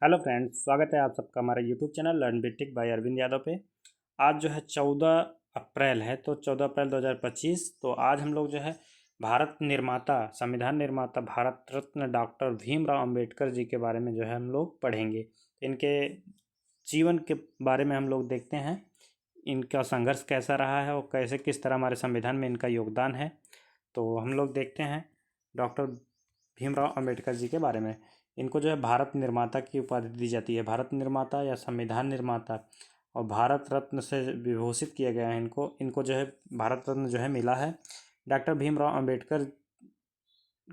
Hello friends, स्वागत है आप सबका हमारे YouTube channel learn with tech by Arvind Yadav पे। आज जो है 14 अप्रैल है, तो 14 अप्रैल 2025। तो आज हम लोग जो है भारत निर्माता, संविधान निर्माता, भारत रत्न डॉक्टर भीमराव अंबेडकर जी के बारे में जो है हम लोग पढ़ेंगे। इनके जीवन के बारे में हम लोग देखते हैं, इनका संघर्ष कैसा रहा है और कैसे किस तरह हमारे संविधान में इनका योगदान है। तो हम लोग देखते हैं डॉक्टर भीमराव अंबेडकर जी के बारे में। इनको जो है भारत निर्माता की उपाधि दी जाती है, भारत निर्माता या संविधान निर्माता, और भारत रत्न से विभूषित किया गया है इनको। इनको जो है भारत रत्न जो है मिला है। डॉक्टर भीमराव अंबेडकर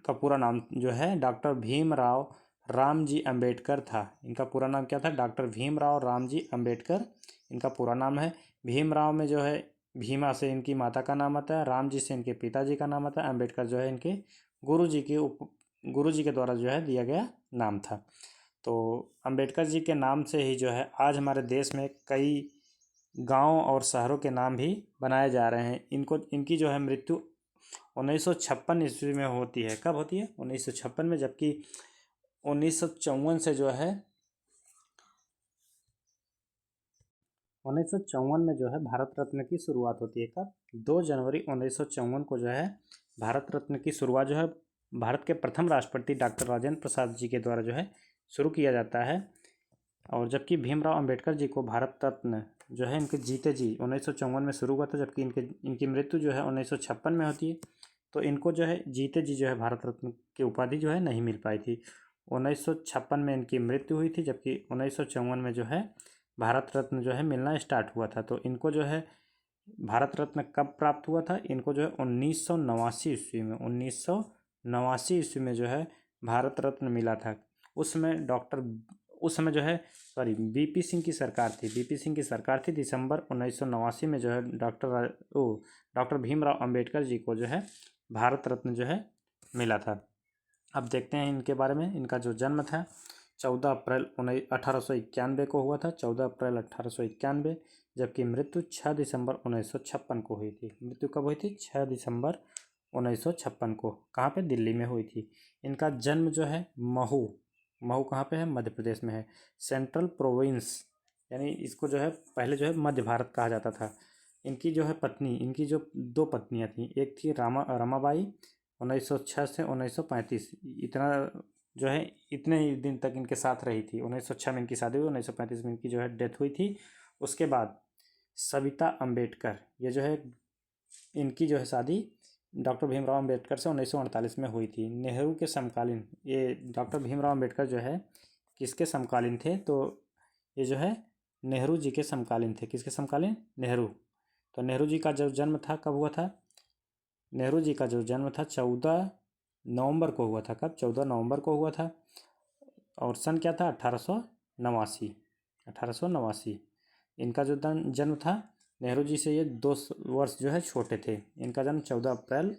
का पूरा नाम जो है डॉक्टर भीमराव रामजी अंबेडकर था। इनका पूरा नाम क्या था? डॉक्टर भीमराव रामजी अंबेडकर इनका पूरा नाम है। भीमराव में जो है भीमा से इनकी माता का नाम आता है, राम जी से इनके पिताजी का नाम आता है, अंबेडकर जो है इनके गुरु जी के द्वारा जो है दिया गया नाम था। तो अंबेडकर जी के नाम से ही जो है आज हमारे देश में कई गांव और शहरों के नाम भी बनाए जा रहे हैं। इनकी जो है मृत्यु 1956 ईस्वी में होती है। कब होती है? 1956 में। जबकि 1954 से जो है 1954 में जो है भारत रत्न की शुरुआत होती है। कब? 2 जनवरी 1954 को जो है भारत रत्न की शुरुआत जो है भारत के प्रथम राष्ट्रपति डॉक्टर राजेंद्र प्रसाद जी के द्वारा जो है शुरू किया जाता है। और जबकि भीमराव अंबेडकर जी को भारत रत्न जो है इनके जीते जी 1954 में शुरू हुआ था, जबकि इनकी मृत्यु जो है 1956 में होती है। तो इनको जो है जीते जी जो है भारत रत्न की उपाधि जो है नहीं मिल पाई थी। 1956 में इनकी मृत्यु हुई थी, जबकि 1954 में जो है भारत रत्न जो है मिलना स्टार्ट हुआ था। तो इनको जो है भारत रत्न कब प्राप्त हुआ था? इनको जो है 1989 ईस्वी में 1989 ईस्वी में जो है भारत रत्न मिला था। उस समय जो है बीपी सिंह की सरकार थी। बीपी सिंह की सरकार थी। दिसंबर 1989 में जो है डॉक्टर भीमराव अंबेडकर जी को जो है भारत रत्न जो है मिला था। अब देखते हैं इनके बारे में। इनका जो जन्म था 14 अप्रैल 1891 को हुआ था, 14 अप्रैल 1891। जबकि मृत्यु 6 दिसंबर 1956 को हुई थी। मृत्यु कब हुई थी? 6 दिसंबर 1956 को। कहाँ पे? दिल्ली में हुई थी। इनका जन्म जो है महू महू कहाँ पे है? मध्य प्रदेश में है। सेंट्रल प्रोविंस, यानी इसको जो है पहले जो है मध्य भारत कहा जाता था। इनकी जो है पत्नी, इनकी जो 2 पत्नियां थी, एक थी रमाबाई 1906 से 1935। इतना जो है इतने ही दिन तक इनके साथ रही थी। 1906 में इनकी शादी हुई, 1935 में इनकी जो है डेथ हुई थी। उसके बाद सविता अंबेडकर, ये जो है इनकी जो है शादी डॉक्टर भीमराव अंबेडकर से 1948 में हुई थी। नेहरू के समकालीन ये डॉक्टर भीमराव अंबेडकर जो है किसके समकालीन थे? तो ये जो है नेहरू जी के समकालीन थे। किसके समकालीन? नेहरू। तो नेहरू जी का जो जन्म था कब हुआ था? नेहरू जी का जो जन्म था 14 नवंबर को हुआ था। कब? 14 नवंबर को हुआ था। और सन क्या था? 1889। 1889 इनका जो जन्म था। नेहरू जी से ये 2 वर्ष जो है छोटे थे। इनका जन्म 14 अप्रैल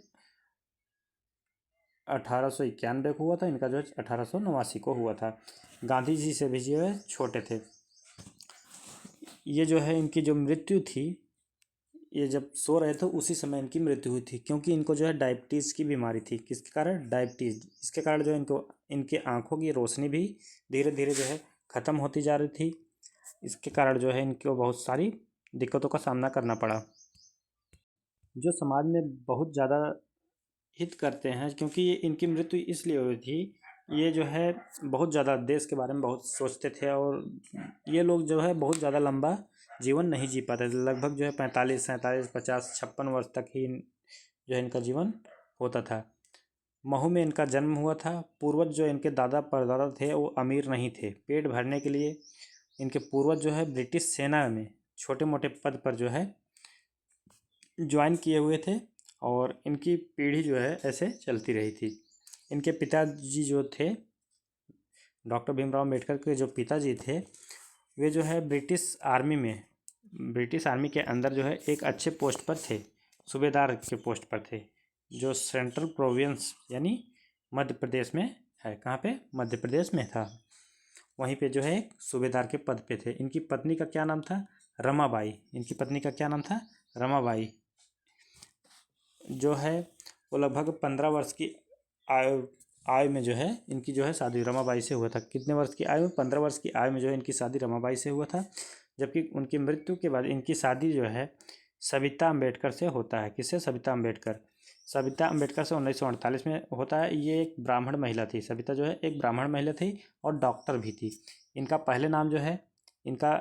1891 को हुआ था। इनका जो है 1889 को हुआ था। गांधी जी से भी जो है छोटे थे। ये जो है इनकी जो मृत्यु थी, ये जब सो रहे थे उसी समय इनकी मृत्यु हुई थी, क्योंकि इनको जो है डायबिटीज़ की बीमारी थी। किसके कारण? डायबिटीज़। इसके कारण जो है इनको इनकी आँखों की रोशनी भी धीरे धीरे जो है ख़त्म होती जा रही थी। इसके कारण जो है इनको बहुत सारी दिक्कतों का सामना करना पड़ा, जो समाज में बहुत ज़्यादा हित करते हैं। क्योंकि ये इनकी मृत्यु इसलिए हुई थी, ये जो है बहुत ज़्यादा देश के बारे में बहुत सोचते थे, और ये लोग जो है बहुत ज़्यादा लंबा जीवन नहीं जी पाते थे। लगभग जो है 45, 47, 50, 56 वर्ष तक ही जो है इनका जीवन होता था। महू में इनका जन्म हुआ था। पूर्वज जो इनके दादा परदादा थे वो अमीर नहीं थे। पेट भरने के लिए इनके पूर्वज जो है ब्रिटिश सेना में छोटे मोटे पद पर जो है ज्वाइन किए हुए थे, और इनकी पीढ़ी जो है ऐसे चलती रही थी। इनके पिताजी जो थे, डॉक्टर भीमराव अम्बेडकर के जो पिताजी थे, वे जो है ब्रिटिश आर्मी के अंदर जो है एक अच्छे पोस्ट पर थे, सूबेदार के पोस्ट पर थे, जो सेंट्रल प्रोविंस यानी मध्य प्रदेश में है। कहाँ पे? मध्य प्रदेश में था। वहीं पे जो है एक सूबेदार के पद पे थे। इनकी पत्नी का क्या नाम था? रमाबाई। इनकी पत्नी का क्या नाम था? रमाबाई। जो है वो लगभग 15 वर्ष की आयु आयु में जो है इनकी जो है शादी रमाबाई से हुआ था। कितने वर्ष की आयु में? 15 वर्ष की आयु में जो है इनकी शादी रमाबाई से हुआ था। जबकि उनकी मृत्यु के बाद इनकी शादी जो है सविता अम्बेडकर से होता है। किससे? सविता अम्बेडकर। सविता अम्बेडकर से 1948 में होता है। ये एक ब्राह्मण महिला थी। सविता जो है एक ब्राह्मण महिला थी और डॉक्टर भी थी। इनका पहले नाम जो है, इनका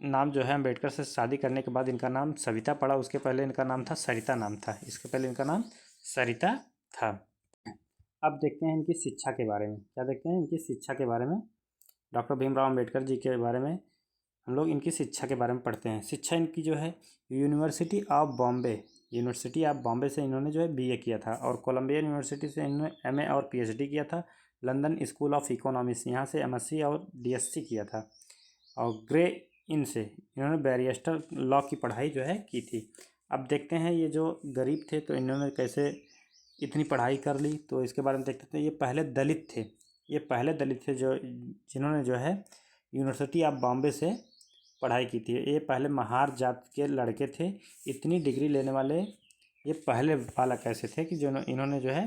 नाम जो है अम्बेडकर से शादी करने के बाद इनका नाम सविता पड़ा। उसके पहले इनका नाम था सरिता नाम था। इसके पहले इनका नाम सरिता था। अब देखते हैं इनकी शिक्षा के बारे में। क्या देखते हैं? इनकी शिक्षा के बारे में। डॉक्टर भीमराव अम्बेडकर जी के बारे में हम लोग इनकी शिक्षा के बारे में पढ़ते हैं। शिक्षा इनकी जो है यूनिवर्सिटी ऑफ बॉम्बे से इन्होंने जो है बीए किया था और कोलंबिया यूनिवर्सिटी से इन्होंने एमए और पीएचडी किया था। लंदन स्कूल ऑफ इकोनॉमिक्स यहाँ से एमएससी और डीएससी किया था। और ग्रे इन से इन्होंने बैरिस्टर लॉ की पढ़ाई जो है की थी। अब देखते हैं ये जो गरीब थे तो इन्होंने कैसे इतनी पढ़ाई कर ली, तो इसके बारे में देखते थे। ये पहले दलित थे। ये पहले दलित थे जो जिन्होंने जो है यूनिवर्सिटी ऑफ बॉम्बे से पढ़ाई की थी। ये पहले महार जात के लड़के थे। इतनी डिग्री लेने वाले ये पहले बालक ऐसे थे कि जो इन्होंने जो है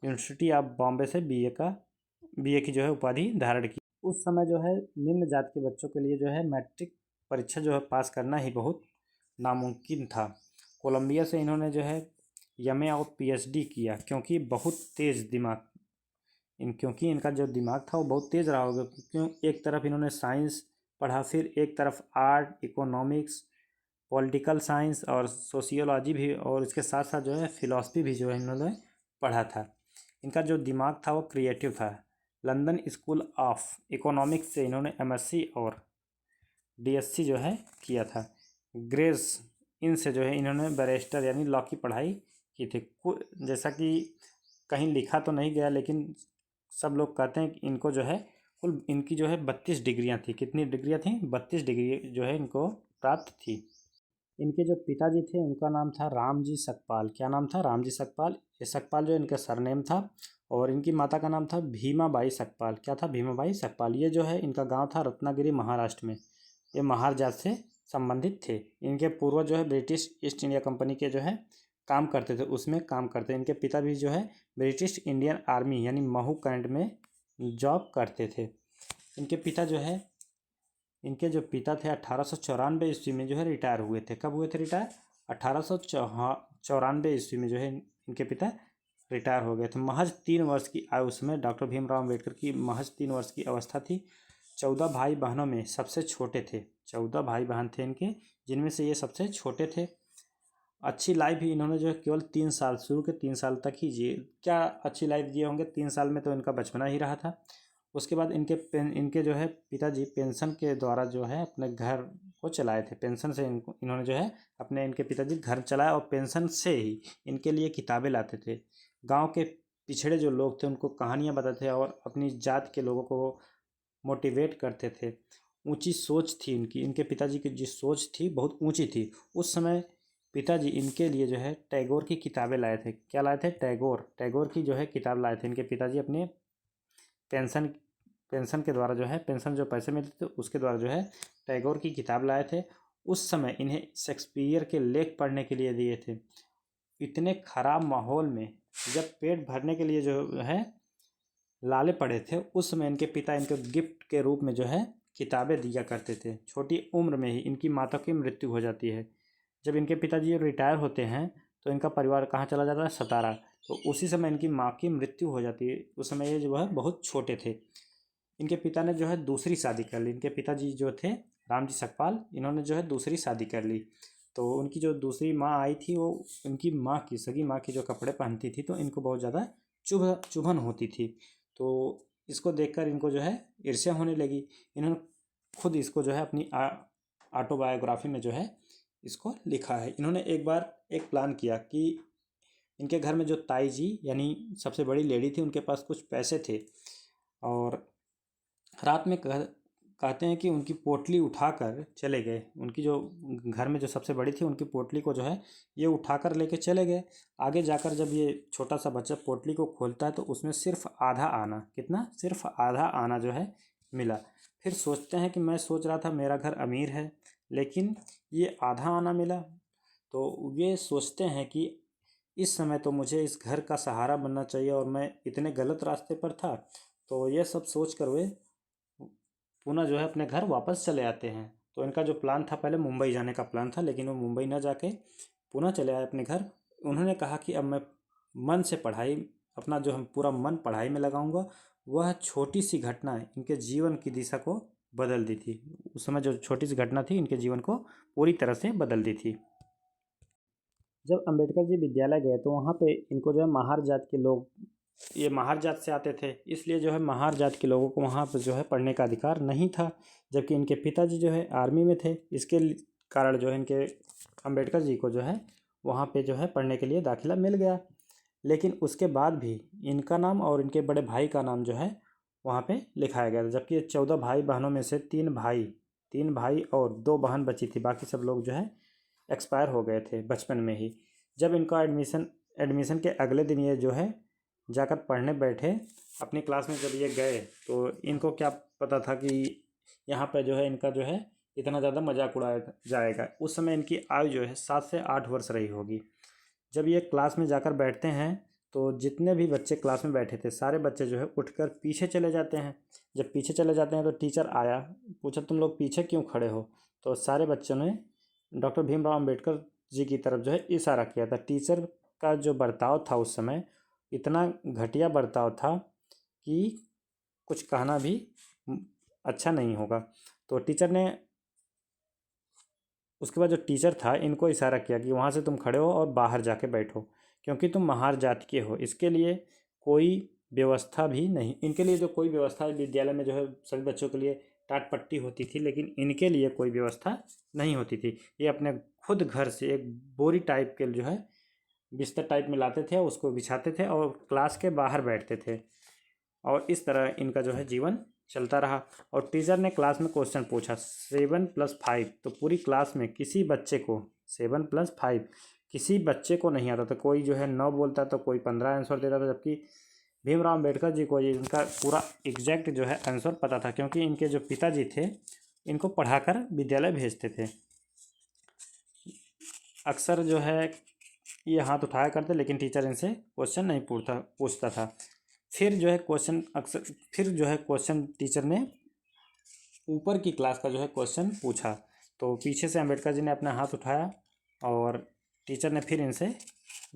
यूनिवर्सिटी ऑफ बॉम्बे से बीए की जो है उपाधि धारण की। उस समय जो है निम्न जात के बच्चों के लिए जो है मैट्रिक परीक्षा जो है पास करना ही बहुत नामुमकिन था। कोलंबिया से इन्होंने जो है एमए और पीएचडी किया क्योंकि बहुत तेज़ दिमाग क्योंकि इनका जो दिमाग था वो बहुत तेज़ रहा होगा। क्यों? एक तरफ इन्होंने साइंस पढ़ा, फिर एक तरफ आर्ट, इकोनॉमिक्स, पॉलिटिकल साइंस और सोशियोलॉजी भी, और इसके साथ साथ जो है फिलॉसफी भी जो है इन्होंने पढ़ा था। इनका जो दिमाग था वो क्रिएटिव था। लंदन स्कूल ऑफ इकोनॉमिक्स से इन्होंने एमएससी और डीएससी जो है किया था। ग्रेस इनसे जो है इन्होंने बैरिस्टर यानी लॉ की पढ़ाई की थी। जैसा कि कहीं लिखा तो नहीं गया, लेकिन सब लोग कहते हैं कि इनको जो है कुल इनकी जो है 32 डिग्रियाँ थी। कितनी डिग्रियाँ थी? 32 डिग्री जो है इनको प्राप्त थी। इनके जो पिताजी थे उनका नाम था रामजी सकपाल। क्या नाम था? रामजी सकपाल। ये सकपाल जो इनका सरनेम था। और इनकी माता का नाम था भीमाबाई सकपाल। क्या था? भीमाबाई सकपाल। ये जो है इनका गांव था रत्नागिरी महाराष्ट्र में। ये महार जात से संबंधित थे। इनके पूर्वज जो है ब्रिटिश ईस्ट इंडिया कंपनी के जो है काम करते थे, उसमें काम करते। इनके पिता भी जो है ब्रिटिश इंडियन आर्मी यानी महू कैंट में जॉब करते थे। इनके पिता जो है इनके जो पिता थे 1894 ईस्वी में जो है रिटायर हुए थे। कब हुए थे रिटायर? 1894 ईस्वी में जो है इनके पिता रिटायर हो गए थे। महज 3 वर्ष की आयु उसमें डॉक्टर भीमराव अम्बेडकर की महज 3 वर्ष की अवस्था थी। 14 भाई बहनों में सबसे छोटे थे। 14 भाई बहन थे इनके, जिनमें से ये सबसे छोटे थे। अच्छी लाइफ भी इन्होंने जो है केवल 3 साल, शुरू के 3 साल तक ही जिए। क्या अच्छी लाइफ जिए होंगे? 3 साल में तो इनका बचपना ही रहा था। उसके बाद इनके जो है पिताजी पेंशन के द्वारा जो है अपने घर को चलाए थे। पेंशन से इन्होंने जो है इनके पिताजी घर चलाया और पेंशन से ही इनके लिए किताबें लाते थे। गांव के पिछड़े जो लोग थे उनको कहानियाँ बताते थे और अपनी जात के लोगों को मोटिवेट करते थे। ऊंची सोच थी इनकी। इनके पिताजी की जो सोच थी बहुत ऊंची थी। उस समय पिताजी इनके लिए जो है टैगोर की किताबें लाए थे। क्या लाए थे? टैगोर की जो है किताब लाए थे। इनके पिताजी अपने पेंशन के द्वारा जो है, पेंशन जो पैसे मिलते थे उसके द्वारा जो है टैगोर की किताब लाए थे। उस समय इन्हें शेक्सपियर के लेख पढ़ने के लिए दिए थे। इतने खराब माहौल में जब पेट भरने के लिए जो है लाले पड़े थे, उस समय इनके पिता इनको गिफ्ट के रूप में जो है किताबें दिया करते थे। छोटी उम्र में ही इनकी माता की मृत्यु हो जाती है। जब इनके पिताजी रिटायर होते हैं तो इनका परिवार कहाँ चला जाता है? सतारा। तो उसी समय इनकी माँ की मृत्यु हो जाती है। उस समय ये जो है बहुत छोटे थे। इनके पिता ने जो है दूसरी शादी कर ली। इनके पिताजी जो थे रामजी सकपाल, इन्होंने जो है दूसरी शादी कर ली। तो उनकी जो दूसरी माँ आई थी वो उनकी माँ की सगी माँ की जो कपड़े पहनती थी तो इनको बहुत ज़्यादा चुभन होती थी। तो इसको देखकर इनको जो है ईर्ष्या होने लगी। इन्होंने खुद इसको जो है अपनी ऑटोबायोग्राफी में जो है इसको लिखा है। इन्होंने एक बार एक प्लान किया कि इनके घर में जो ताई जी यानी सबसे बड़ी लेडी थी उनके पास कुछ पैसे थे और रात में कहते हैं कि उनकी पोटली उठाकर चले गए। उनकी जो घर में जो सबसे बड़ी थी उनकी पोटली को जो है ये उठाकर लेके चले गए। आगे जाकर जब ये छोटा सा बच्चा पोटली को खोलता है तो उसमें सिर्फ आधा आना, कितना? सिर्फ आधा आना जो है मिला। फिर सोचते हैं कि मैं सोच रहा था मेरा घर अमीर है, लेकिन ये आधा आना मिला। तो ये सोचते हैं कि इस समय तो मुझे इस घर का सहारा बनना चाहिए और मैं इतने गलत रास्ते पर था। तो ये सब सोच कर वे पुनः जो है अपने घर वापस चले आते हैं। तो इनका जो प्लान था, पहले मुंबई जाने का प्लान था, लेकिन वो मुंबई न जाके पुनः चले आए अपने घर। उन्होंने कहा कि अब मैं मन से पढ़ाई, अपना जो हम पूरा मन पढ़ाई में लगाऊंगा। वह छोटी सी घटना इनके जीवन की दिशा को बदल दी थी। उस समय जो छोटी सी घटना थी इनके जीवन को पूरी तरह से बदल दी थी। जब अंबेडकर जी विद्यालय गए तो वहाँ पे इनको जो है महार जात के लोग, ये महार जात से आते थे, इसलिए जो है महार जात के लोगों को वहाँ पर जो है पढ़ने का अधिकार नहीं था। जबकि इनके पिताजी जो है आर्मी में थे, इसके कारण जो है इनके अंबेडकर जी को जो है वहाँ पे जो है पढ़ने के लिए दाखिला मिल गया। लेकिन उसके बाद भी इनका नाम और इनके बड़े भाई का नाम जो है वहाँ पे लिखाया गया था। जबकि 14 भाई बहनों में से तीन भाई और 2 बहन बची थी, बाकी सब लोग जो है एक्सपायर हो गए थे बचपन में ही। जब इनका एडमिशन के अगले दिन ये जो है जाकर पढ़ने बैठे अपनी क्लास में, जब ये गए तो इनको क्या पता था कि यहाँ पर जो है इनका जो है इतना ज़्यादा मजाक उड़ाया जाएगा। उस समय इनकी आयु जो है 7 से 8 वर्ष रही होगी। जब ये क्लास में जाकर बैठते हैं तो जितने भी बच्चे क्लास में बैठे थे सारे बच्चे जो है उठकर पीछे चले जाते हैं। जब पीछे चले जाते हैं तो टीचर आया, पूछा तुम लोग पीछे क्यों खड़े हो। तो सारे बच्चों ने डॉक्टर भीमराव अंबेडकर जी की तरफ जो है इशारा किया था। टीचर का जो बर्ताव था उस समय इतना घटिया बर्ताव था कि कुछ कहना भी अच्छा नहीं होगा। तो टीचर ने, उसके बाद जो टीचर था इनको इशारा किया कि वहाँ से तुम खड़े हो और बाहर जाके बैठो, क्योंकि तुम महार जाति के हो। इसके लिए कोई व्यवस्था भी नहीं, इनके लिए जो कोई व्यवस्था विद्यालय में जो है सभी बच्चों के लिए टाट पट्टी होती थी, लेकिन इनके लिए कोई व्यवस्था नहीं होती थी। ये अपने खुद घर से एक बोरी टाइप के जो है बिस्तर टाइप में लाते थे, उसको बिछाते थे और क्लास के बाहर बैठते थे। और इस तरह इनका जो है जीवन चलता रहा। और टीचर ने क्लास में क्वेश्चन पूछा 7+5, तो पूरी क्लास में किसी बच्चे को 7+5 किसी बच्चे को नहीं आता था। कोई जो है 9 बोलता तो कोई 15 आंसर देता था, जबकि भीमराव अम्बेडकर जी को ये इनका पूरा एग्जैक्ट जो है आंसर पता था, क्योंकि इनके जो पिताजी थे इनको पढ़ाकर विद्यालय भेजते थे। अक्सर जो है ये हाथ उठाया करते, लेकिन टीचर इनसे क्वेश्चन नहीं पूछता था। फिर जो है क्वेश्चन टीचर ने ऊपर की क्लास का जो है क्वेश्चन पूछा, तो पीछे से अंबेडकर जी ने अपना हाथ उठाया और टीचर ने फिर इनसे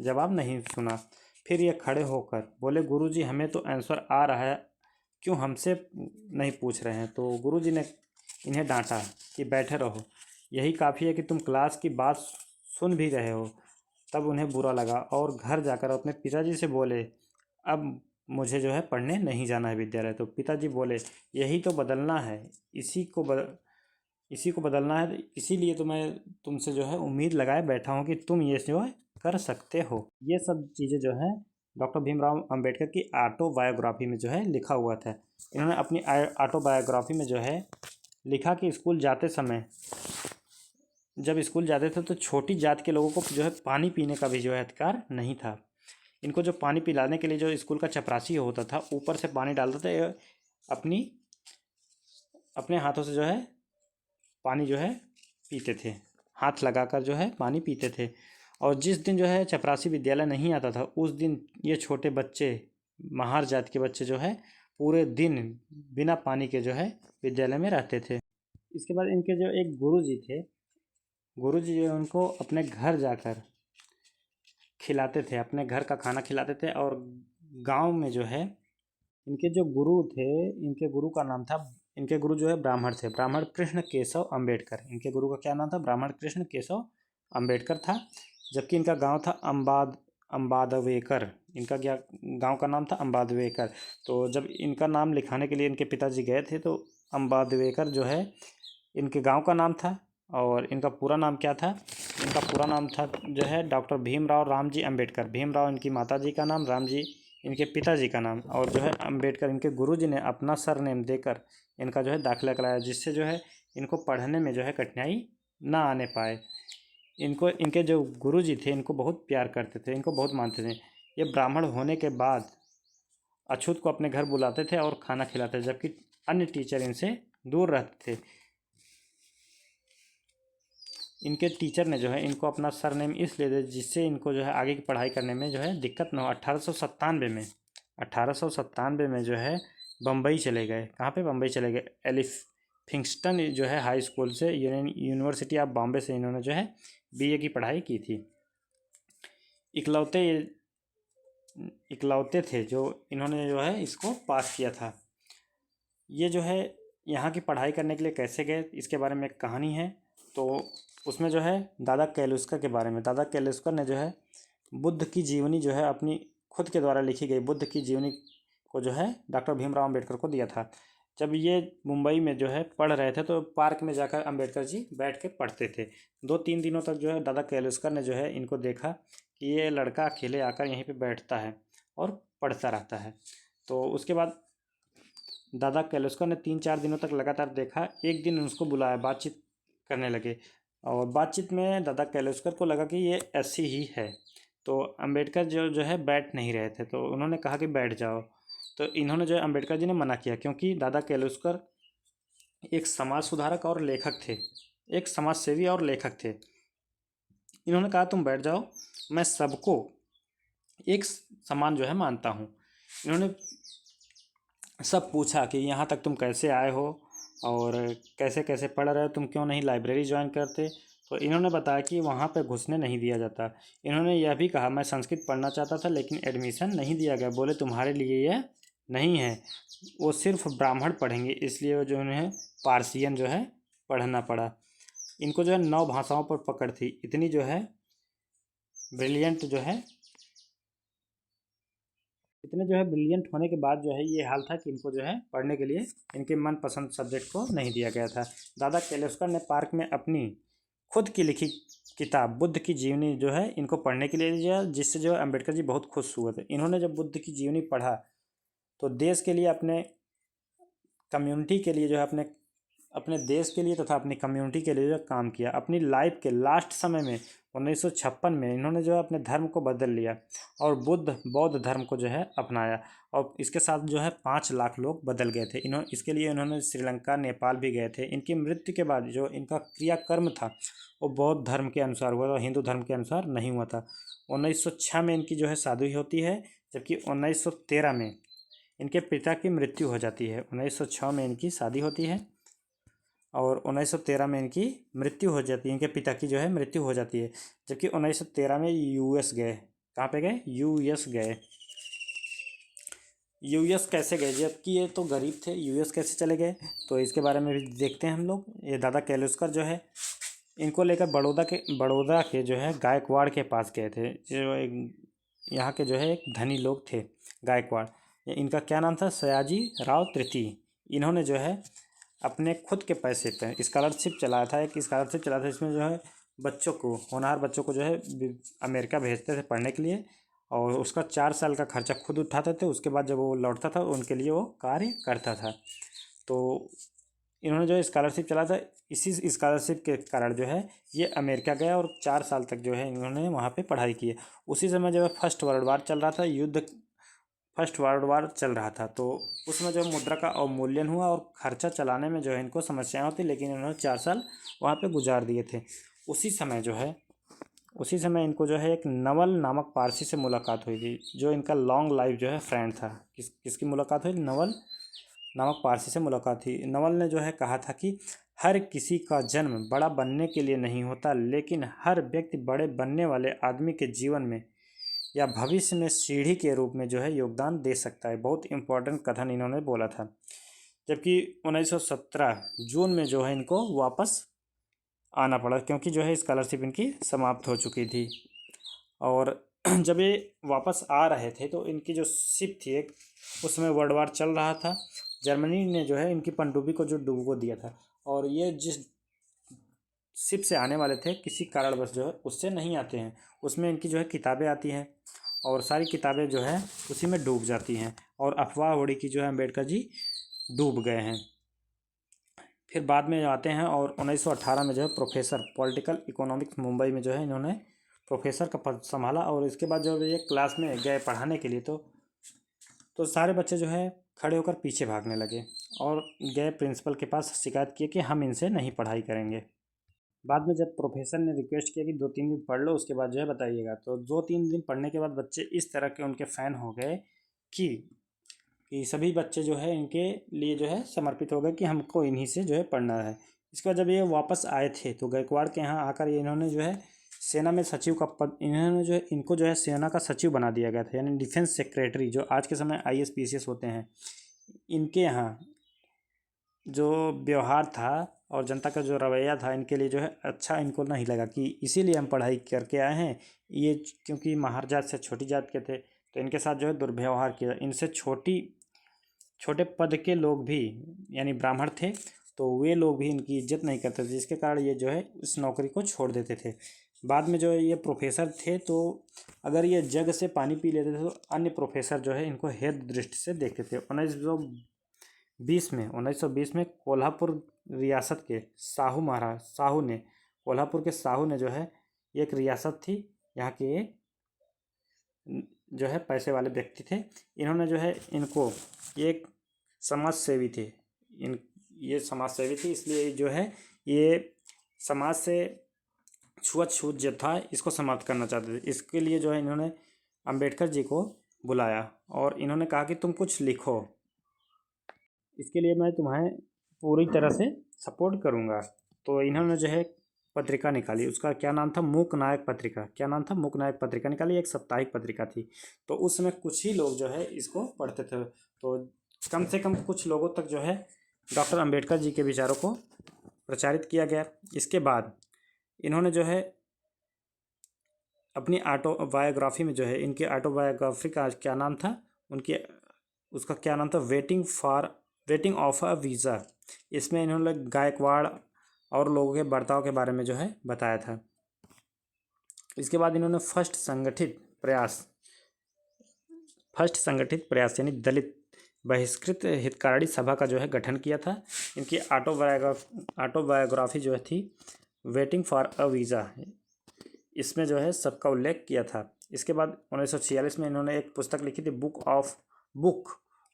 जवाब नहीं सुना। फिर ये खड़े होकर बोले गुरुजी हमें तो आंसर आ रहा है, क्यों हमसे नहीं पूछ रहे हैं। तो गुरुजी ने इन्हें डांटा कि बैठे रहो, यही काफ़ी है कि तुम क्लास की बात सुन भी रहे हो। तब उन्हें बुरा लगा और घर जाकर अपने पिताजी से बोले अब मुझे जो है पढ़ने नहीं जाना है विद्यालय। तो पिताजी बोले यही तो बदलना है, इसी को बदलना है, इसीलिए तो मैं तुमसे जो है उम्मीद लगाए बैठा हूँ कि तुम ये जो है कर सकते हो। ये सब चीज़ें जो है डॉक्टर भीमराव अंबेडकर की ऑटोबायोग्राफी में जो है लिखा हुआ था। इन्होंने अपनी ऑटोबायोग्राफी में जो है लिखा कि जब स्कूल जाते थे तो छोटी जात के लोगों को जो है पानी पीने का भी जो है अधिकार नहीं था। इनको जो पानी पिलाने के लिए जो स्कूल का चपरासी होता था ऊपर से पानी डालता था, ये अपने हाथों से जो है पानी जो है पीते थे, हाथ लगाकर जो है पानी पीते थे। और जिस दिन जो है चपरासी विद्यालय नहीं आता था उस दिन ये छोटे बच्चे, महार जात के बच्चे जो है पूरे दिन बिना पानी के जो है विद्यालय में रहते थे। इसके बाद इनके जो एक गुरुजी थे, गुरुजी जो है उनको अपने घर जाकर खिलाते थे, अपने घर का खाना खिलाते थे। और गांव में जो है इनके जो गुरु थे, इनके गुरु जो है ब्राह्मण थे, ब्राह्मण कृष्ण केशव अंबेडकर। इनके गुरु का क्या नाम था? ब्राह्मण कृष्ण केशव अंबेडकर था। जबकि इनका गांव था अम्बादवेकर। इनका क्या गांव का नाम था? अम्बादवेकर। तो जब इनका नाम लिखाने के लिए इनके पिताजी गए थे तो अम्बादवेकर जो है इनके गांव का नाम था। और इनका पूरा नाम क्या था? इनका पूरा नाम था जो है डॉक्टर भीमराव रामजी अंबेडकर। भीमराव इनकी माताजी का नाम, रामजी इनके पिताजी का नाम, और जो है अंबेडकर इनके गुरुजी ने अपना सरनेम देकर इनका जो है दाखिला कराया, जिससे जो है इनको पढ़ने में जो है कठिनाई ना आने पाए। इनके जो गुरुजी थे इनको बहुत प्यार करते थे, इनको बहुत मानते थे। ये ब्राह्मण होने के बाद अछूत को अपने घर बुलाते थे और खाना खिलाते थे, जबकि अन्य टीचर इनसे दूर रहते थे। इनके टीचर ने जो है इनको अपना सरनेम इसलिए दिया जिससे इनको जो है आगे की पढ़ाई करने में जो है दिक्कत न हो। 1897 में जो है बम्बई चले गए। कहाँ पे? बम्बई चले गए। फिंगस्टन जो है हाई स्कूल से यूनिवर्सिटी ऑफ बॉम्बे से इन्होंने जो है बीए की पढ़ाई की थी। इकलौते इकलौते थे जो इन्होंने जो है इसको पास किया था। ये जो है यहाँ की पढ़ाई करने के लिए कैसे गए इसके बारे में एक कहानी है। तो उसमें जो है दादा कैलुस्कर के बारे में, दादा कैलुस्कर ने जो है बुद्ध की जीवनी जो है अपनी खुद के द्वारा लिखी गई बुद्ध की जीवनी को जो है डॉक्टर भीमराव अम्बेडकर को दिया था। जब ये मुंबई में जो है पढ़ रहे थे तो पार्क में जाकर अम्बेडकर जी बैठ के पढ़ते थे। 2-3 दिनों तक जो है दादा कैलुस्कर ने जो है इनको देखा कि ये लड़का अकेले आकर यहीं पे बैठता है और पढ़ता रहता है। तो उसके बाद दादा कैलुस्कर ने 3-4 दिनों तक लगातार देखा। एक दिन उसको बुलाया, बातचीत करने लगे और बातचीत में दादा कैलुस्कर को लगा कि ये ऐसी ही है। तो अम्बेडकर जो है बैठ नहीं रहे थे तो उन्होंने कहा कि बैठ जाओ। तो इन्होंने जो है अम्बेडकर जी ने मना किया क्योंकि दादा कैलुस्कर एक समाज सुधारक और लेखक थे, एक समाज सेवी और लेखक थे। इन्होंने कहा तुम बैठ जाओ, मैं सबको एक समान जो है मानता हूँ। इन्होंने सब पूछा कि यहाँ तक तुम कैसे आए हो और कैसे कैसे पढ़ रहे हो, तुम क्यों नहीं लाइब्रेरी ज्वाइन करते। तो इन्होंने बताया कि वहाँ पे घुसने नहीं दिया जाता। इन्होंने यह भी कहा मैं संस्कृत पढ़ना चाहता था लेकिन एडमिशन नहीं दिया गया, बोले तुम्हारे लिए यह नहीं है, वो सिर्फ ब्राह्मण पढ़ेंगे, इसलिए वो जो है पारसियन जो है पढ़ना पड़ा। इनको जो है 9 भाषाओं पर पकड़ थी। इतनी जो है ब्रिलियंट जो है इतने जो है ब्रिलियंट होने के बाद जो है ये हाल था कि इनको जो है पढ़ने के लिए इनके मनपसंद सब्जेक्ट को नहीं दिया गया था। दादा कैलुस्कर ने पार्क में अपनी खुद की लिखी किताब बुद्ध की जीवनी जो है इनको पढ़ने के लिए दिया, जिससे जो अम्बेडकर जी बहुत खुश हुए थे। इन्होंने जब बुद्ध की जीवनी पढ़ा तो देश के लिए, अपने कम्युनिटी के लिए जो है अपने अपने देश के लिए तथा अपनी कम्युनिटी के लिए जो काम किया। अपनी लाइफ के लास्ट समय में 1956 में इन्होंने जो है अपने धर्म को बदल लिया और बौद्ध धर्म को जो है अपनाया और इसके साथ जो है 5 लाख लोग बदल गए थे। इसके लिए इन्होंने श्रीलंका नेपाल भी गए थे। इनकी मृत्यु के बाद जो इनका क्रियाकर्म था वो बौद्ध धर्म के अनुसार हुआ था, हिंदू धर्म के अनुसार नहीं हुआ था। 1906 में इनकी जो है शादी होती है, जबकि 1913 में इनके पिता की मृत्यु हो जाती है। 1906 में इनकी शादी होती है और 1913 में इनकी मृत्यु हो जाती है, इनके पिता की जो है मृत्यु हो जाती है। जबकि 1913 में यूएस गए। कहाँ पे गए? यूएस गए। यूएस कैसे गए? जबकि ये तो गरीब थे, यूएस कैसे चले गए? तो इसके बारे में भी देखते हैं हम लोग। ये दादा कैलुस्कर जो है इनको लेकर बड़ौदा के जो है गायकवाड़ के पास गए थे। जो एक यहाँ के जो है एक धनी लोग थे गायकवाड़। इनका क्या नाम था? सयाजी राव तृतीय। इन्होंने जो है अपने खुद के पैसे पे स्कॉलरशिप चलाया था, एक स्कॉलरशिप चलाया था। इसमें जो है बच्चों को, होनहार बच्चों को जो है अमेरिका भेजते थे पढ़ने के लिए और उसका 4 साल का खर्चा खुद उठाते थे। उसके बाद जब वो लौटता था उनके लिए वो कार्य करता था। तो इन्होंने जो स्कॉलरशिप चला था, इसी स्कॉलरशिप के कारण जो है ये अमेरिका गया और 4 साल तक जो है इन्होंने वहाँ पे पढ़ाई की है। उसी समय जो है फर्स्ट वर्ल्ड वार चल रहा था, फर्स्ट वर्ल्ड वार चल रहा था। तो उसमें जो मुद्रा का अवमूल्यन हुआ और खर्चा चलाने में जो है इनको समस्याएं होती, लेकिन इन्होंने 4 साल वहाँ पे गुजार दिए थे। उसी समय इनको जो है एक नवल नामक पारसी से मुलाकात हुई थी, जो इनका लॉन्ग लाइफ जो है फ्रेंड था। किसकी मुलाकात हुई? नवल नामक पारसी से मुलाकात थी। नवल ने जो है कहा था कि हर किसी का जन्म बड़ा बनने के लिए नहीं होता, लेकिन हर व्यक्ति बड़े बनने वाले आदमी के जीवन में या भविष्य में सीढ़ी के रूप में जो है योगदान दे सकता है। बहुत इंपॉर्टेंट कथन इन्होंने बोला था। जबकि 1917 जून में जो है इनको वापस आना पड़ा क्योंकि जो है स्कॉलरशिप इनकी समाप्त हो चुकी थी। और जब ये वापस आ रहे थे तो इनकी जो शिप थी एक, उसमें वर्ल्ड वार चल रहा था। जर्मनी ने जो है इनकी पनडुब्बी को जो डुबो दिया था और ये जिस शिप से आने वाले थे किसी कारणवश जो है उससे नहीं आते हैं। उसमें इनकी जो है किताबें आती हैं और सारी किताबें जो है उसी में डूब जाती हैं और अफवाह उड़ी कि जो है अम्बेडकर जी डूब गए हैं। फिर बाद में आते हैं और 1918 में जो है प्रोफेसर पॉलिटिकल इकोनॉमिक्स मुंबई में जो है इन्होंने प्रोफेसर का पद संभाला। और इसके बाद जब ये क्लास में गए पढ़ाने के लिए तो सारे बच्चे जो है खड़े होकर पीछे भागने लगे और गए प्रिंसिपल के पास शिकायत की कि हम इनसे नहीं पढ़ाई करेंगे। बाद में जब प्रोफेसर ने रिक्वेस्ट किया कि 2-3 दिन पढ़ लो, उसके बाद जो है बताइएगा, तो 2-3 दिन पढ़ने के बाद बच्चे इस तरह के उनके फ़ैन हो गए कि सभी बच्चे जो है इनके लिए जो है समर्पित हो गए कि हमको इन्हीं से जो है पढ़ना है। इसके बाद जब ये वापस आए थे तो गायकवाड़ के यहाँ आकर ये इन्होंने जो है सेना में सचिव का पद, इन्होंने जो है इनको जो है सेना का सचिव बना दिया गया था, यानी डिफेंस सेक्रेटरी, जो आज के समय IAS PCS होते हैं। इनके यहाँ जो व्यवहार था और जनता का जो रवैया था इनके लिए जो है अच्छा इनको नहीं लगा, कि इसीलिए हम पढ़ाई करके आए हैं, ये क्योंकि महार जात से छोटी जात के थे तो इनके साथ जो है दुर्व्यवहार किया। इनसे छोटे पद के लोग भी, यानी ब्राह्मण थे, तो वे लोग भी इनकी इज्जत नहीं करते थे, जिसके कारण ये जो है इस नौकरी को छोड़ देते थे। बाद में जो है ये प्रोफेसर थे, तो अगर ये जग से पानी पी लेते थे तो अन्य प्रोफेसर जो है इनको हेय दृष्टि से देखते थे। 1920 में कोल्हापुर रियासत के कोल्हापुर के साहू ने जो है, एक रियासत थी, यहाँ के जो है पैसे वाले व्यक्ति थे, इन्होंने जो है इनको, एक समाज सेवी थे, ये समाज सेवी थी, इसलिए जो है ये समाज से छूत जो था इसको समाप्त करना चाहते थे। इसके लिए जो है इन्होंने अंबेडकर जी को बुलाया और इन्होंने कहा कि तुम कुछ लिखो, इसके लिए मैं तुम्हें पूरी तरह से सपोर्ट करूँगा। तो इन्होंने जो है पत्रिका निकाली, उसका क्या नाम था, मूक नायक पत्रिका। क्या नाम था, मूक नायक पत्रिका निकाली, एक साप्ताहिक पत्रिका थी। तो उस समय कुछ ही लोग जो है इसको पढ़ते थे, तो कम से कम कुछ लोगों तक जो है डॉक्टर अंबेडकर जी के विचारों को प्रचारित किया गया। इसके बाद इन्होंने जो है अपनी ऑटोबायोग्राफी में जो है, इनकी ऑटोबायोग्राफी का क्या नाम था, उसका क्या नाम था, वेटिंग ऑफ अ वीज़ा। इसमें इन्होंने गायकवाड़ और लोगों के बर्ताव के बारे में जो है बताया था। इसके बाद इन्होंने फर्स्ट संगठित प्रयास यानी दलित बहिष्कृत हितकारी सभा का जो है गठन किया था। इनकी ऑटोबायोग्राफी जो है थी वेटिंग फॉर अ वीज़ा, इसमें जो है सबका उल्लेख किया था। इसके बाद 1946 में इन्होंने एक पुस्तक लिखी थी, बुक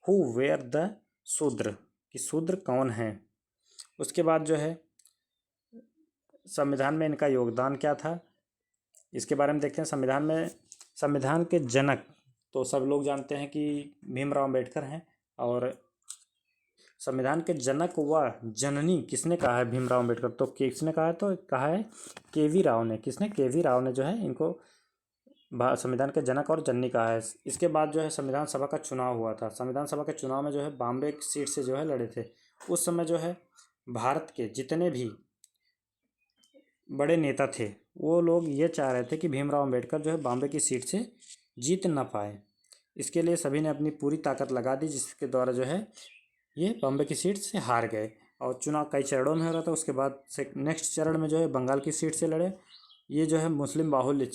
हु वेयर द शूद्र, कि शूद्र कौन है। उसके बाद जो है संविधान में इनका योगदान क्या था, इसके बारे में देखते हैं। संविधान के जनक तो सब लोग जानते हैं कि भीमराव अम्बेडकर हैं, और संविधान के जनक व जननी किसने कहा है, भीमराव अम्बेडकर। तो किसने कहा है, तो कहा है KV राव ने। किसने, KV राव ने जो है इनको संविधान के जनक और जननी कहा है। इसके बाद जो है संविधान सभा का चुनाव हुआ था। संविधान सभा के चुनाव में जो है बॉम्बे सीट से जो है लड़े थे। उस समय जो है भारत के जितने भी बड़े नेता थे वो लोग ये चाह रहे थे कि भीमराव अम्बेडकर जो है बॉम्बे की सीट से जीत ना पाए। इसके लिए सभी ने अपनी पूरी ताकत लगा दी, जिसके द्वारा जो है ये बॉम्बे की सीट से हार गए। और चुनाव कई चरणों में हो रहा था। उसके बाद से नेक्स्ट चरण में जो है बंगाल की सीट से लड़े। ये जो है मुस्लिम बाहुल्य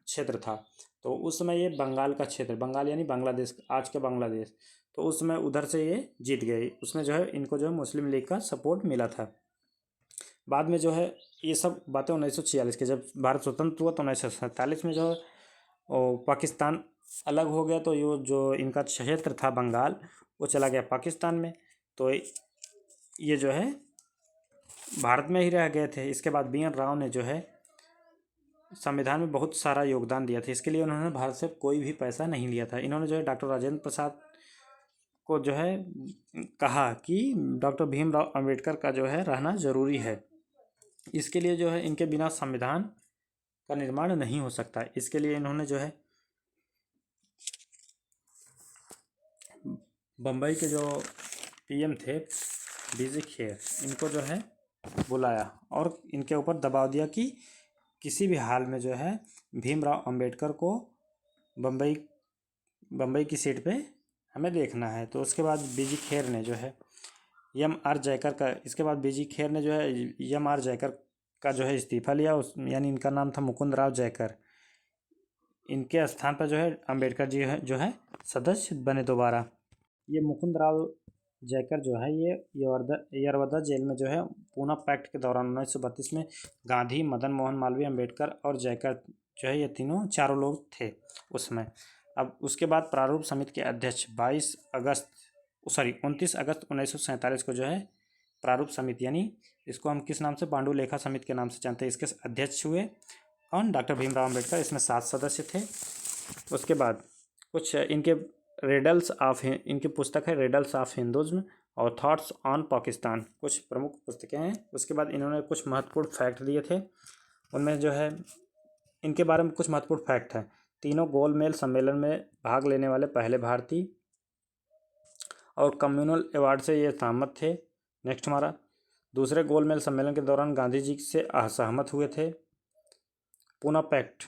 क्षेत्र था, तो उस समय ये बंगाल का क्षेत्र, बंगाल यानी बांग्लादेश, आज के बांग्लादेश, तो उस समय उधर से ये जीत गए। उसमें जो है इनको जो है मुस्लिम लीग का सपोर्ट मिला था। बाद में जो है ये सब बातें 1946 के, जब भारत स्वतंत्र हुआ तो 1947 में जो है पाकिस्तान अलग हो गया, तो ये जो इनका क्षेत्र था बंगाल वो चला गया पाकिस्तान में। तो ये जो है भारत में ही रह गए थे। इसके बाद BN राव ने जो है संविधान में बहुत सारा योगदान दिया था। इसके लिए उन्होंने भारत से कोई भी पैसा नहीं लिया था। इन्होंने जो है डॉक्टर राजेंद्र प्रसाद को जो है कहा कि डॉक्टर भीमराव अम्बेडकर का जो है रहना ज़रूरी है। इसके लिए जो है इनके बिना संविधान का निर्माण नहीं हो सकता। इसके लिए इन्होंने जो है बम्बई के जो PM थे BG खेर, इनको जो है बुलाया और इनके ऊपर दबाव दिया कि किसी भी हाल में जो है भीमराव अम्बेडकर को बम्बई की सीट पे हमें देखना है। तो उसके बाद BG खेर ने जो है MR जयकर का, इसके बाद BG खेर ने जो है MR जयकर का जो है इस्तीफा लिया। यानी इनका नाम था मुकुंद राव जयकर। इनके स्थान पर जो है अम्बेडकर जी जो है सदस्य बने दोबारा। ये मुकुंद राव जयकर जो है ये यरवदा जेल में जो है पूना पैक्ट के दौरान 1932 में गांधी, मदन मोहन मालवीय, अम्बेडकर और जयकर जो है ये चारों लोग थे उसमें। अब उसके बाद प्रारूप समिति के अध्यक्ष 29 अगस्त 1947 को जो है प्रारूप समिति, यानी इसको हम किस नाम से, पांडुलेखा समिति के नाम से जानते हैं। इसके अध्यक्ष हुए कौन, डॉक्टर भीमराव अम्बेडकर। इसमें 7 सदस्य थे। उसके बाद कुछ इनके इनकी पुस्तक है रिडल्स ऑफ हिंदुज्म और थॉट्स ऑन पाकिस्तान, कुछ प्रमुख पुस्तकें हैं। उसके बाद इन्होंने कुछ महत्वपूर्ण फैक्ट दिए थे, उनमें जो है इनके बारे में कुछ महत्वपूर्ण फैक्ट है। तीनों गोलमेज सम्मेलन में भाग लेने वाले पहले भारतीय, और कम्युनल अवार्ड से ये सहमत थे। नेक्स्ट हमारा, दूसरे गोलमेज सम्मेलन के दौरान गांधी जी से असहमत हुए थे। पूना पैक्ट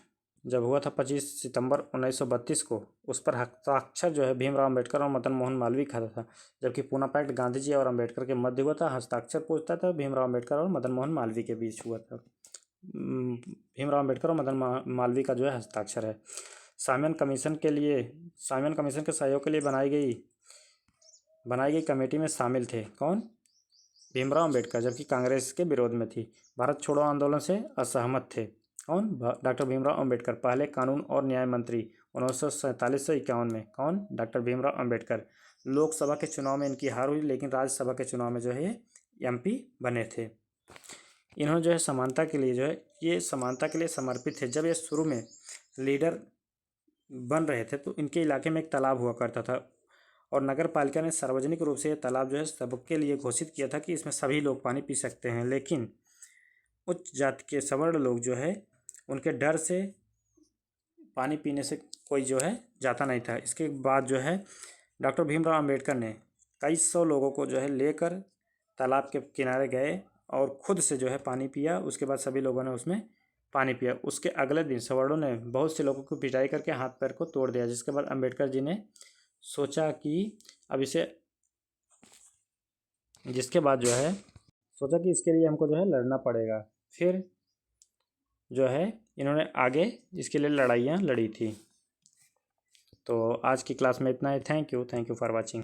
जब हुआ था 25 सितंबर 1932 को, उस पर हस्ताक्षर जो है भीमराव अम्बेडकर और मदन मोहन मालवीय का था। जबकि पूना पैक्ट गांधी जी और अम्बेडकर के मध्य हुआ था, हस्ताक्षर पूछता था भीमराव अम्बेडकर और मदन मोहन मालवीय के बीच हुआ था। भीमराव अम्बेडकर और मदन मालवीय का जो है हस्ताक्षर है। साइमन कमीशन के सहयोग के लिए बनाई गई कमेटी में शामिल थे कौन, भीमराव अम्बेडकर, जबकि कांग्रेस के विरोध में थी। भारत छोड़ो आंदोलन से असहमत थे कौन, डॉक्टर भीमराव अम्बेडकर। पहले कानून और न्याय मंत्री 1947 से 51 में कौन, डॉक्टर भीमराव अम्बेडकर। लोकसभा के चुनाव में इनकी हार हुई, लेकिन राज्यसभा के चुनाव में जो है ये MP बने थे। इन्होंने जो है समानता के लिए समर्पित थे। जब ये शुरू में लीडर बन रहे थे तो इनके इलाके में एक तालाब हुआ करता था, और नगर पालिका ने सार्वजनिक रूप से यह तालाब जो है सबके लिए घोषित किया था कि इसमें सभी लोग पानी पी सकते हैं। लेकिन उच्च जाति के सवर्ण लोग जो है उनके डर से पानी पीने से कोई जो है जाता नहीं था। इसके बाद जो है डॉक्टर भीमराव अम्बेडकर ने कई 100 लोगों को जो है लेकर तालाब के किनारे गए और खुद से जो है पानी पिया। उसके बाद सभी लोगों ने उसमें पानी पिया। उसके अगले दिन सवर्णों ने बहुत से लोगों को पिटाई करके हाथ पैर को तोड़ दिया, जिसके बाद अम्बेडकर जी ने सोचा कि इसके लिए हमको जो है लड़ना पड़ेगा। फिर जो है इन्होंने आगे इसके लिए लड़ाइयाँ लड़ी थी। तो आज की क्लास में इतना ही। Thank you for watching.